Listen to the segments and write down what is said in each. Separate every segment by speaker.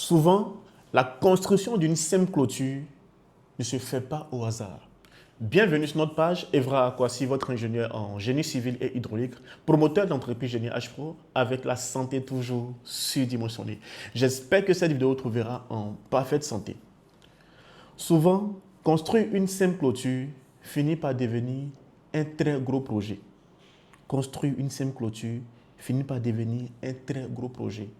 Speaker 1: Souvent, la construction d'une simple clôture ne se fait pas au hasard. Bienvenue sur notre page, Evra Akwasi, votre ingénieur en génie civil et hydraulique, promoteur d'entreprise Génie H-Pro, avec la santé toujours surdimensionnée. J'espère que cette vidéo vous trouvera en parfaite santé. Souvent, construire une simple clôture finit par devenir un très gros projet. Construire une simple clôture finit par devenir un très gros projet.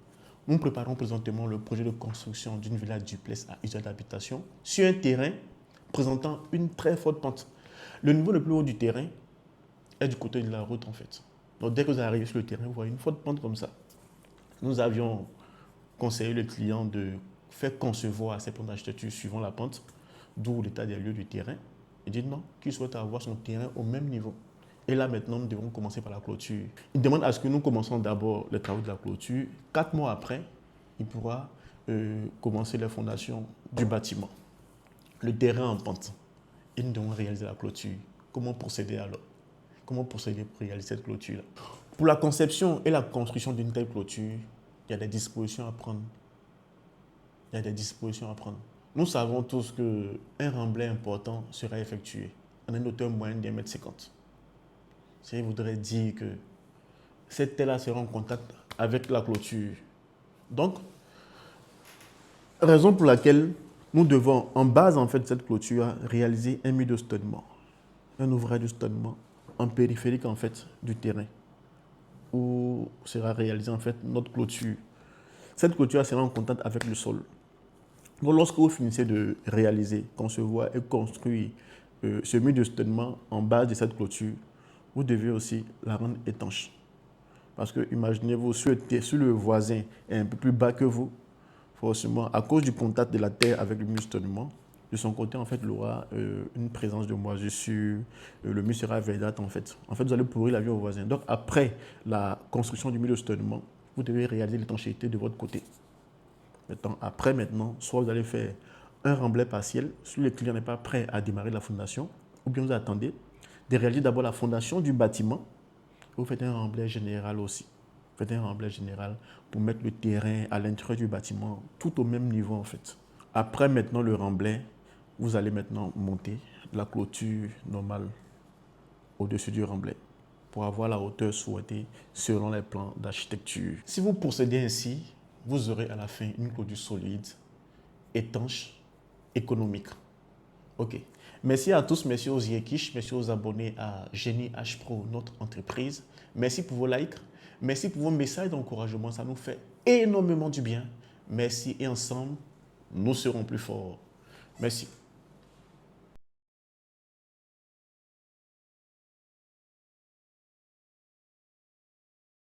Speaker 1: Nous préparons présentement le projet de construction d'une villa duplex à usage d'habitation sur un terrain présentant une très forte pente. Le niveau le plus haut du terrain est du côté de la route en fait. Donc dès que vous arrivez sur le terrain, vous voyez une forte pente comme ça. Nous avions conseillé le client de faire concevoir ses plans d'architecture suivant la pente, d'où l'état des lieux du terrain. Il dit non, qu'il souhaite avoir son terrain au même niveau. Et là, maintenant, nous devons commencer par la clôture. Il demande à ce que nous commençons d'abord les travaux de la clôture. 4 mois après, il pourra commencer les fondations du bâtiment. Le terrain en pente. Et nous devons réaliser la clôture. Comment procéder alors? Comment procéder pour réaliser cette clôture-là? Pour la conception et la construction d'une telle clôture, il y a des dispositions à prendre. Il y a des dispositions à prendre. Nous savons tous qu'un remblai important sera effectué en une hauteur moyenne d'1,50 m. Ça voudrait dire que cette terre-là sera en contact avec la clôture. Donc, raison pour laquelle nous devons, en base en fait, de cette clôture, réaliser un mur de stonement, un ouvrage de stonement en périphérique en fait, du terrain, où sera réalisée en fait, notre clôture. Cette clôture sera en contact avec le sol. Donc, lorsque vous finissez de réaliser, concevoir et construire ce mur de stonement en base de cette clôture, vous devez aussi la rendre étanche. Parce que imaginez-vous, si le voisin est un peu plus bas que vous, forcément, à cause du contact de la terre avec le mur de stonement, de son côté, en fait, il aura une présence de moisissure, le mur sera verdâtre, en fait. En fait, vous allez pourrir la vie au voisin. Donc, après la construction du mur de stonement, vous devez réaliser l'étanchéité de votre côté. Maintenant, soit vous allez faire un remblai partiel, si le client n'est pas prêt à démarrer la fondation, ou bien vous attendez de réaliser d'abord la fondation du bâtiment. Vous faites un remblai général aussi. Vous faites un remblai général pour mettre le terrain à l'intérieur du bâtiment, tout au même niveau en fait. Après maintenant le remblai, vous allez maintenant monter la clôture normale au-dessus du remblai pour avoir la hauteur souhaitée selon les plans d'architecture. Si vous procédez ainsi, vous aurez à la fin une clôture solide, étanche, économique. Ok. Merci à tous, merci aux Yekish, merci aux abonnés à Génie H Pro, notre entreprise. Merci pour vos likes, merci pour vos messages d'encouragement, ça nous fait énormément du bien. Merci et ensemble, nous serons plus forts. Merci.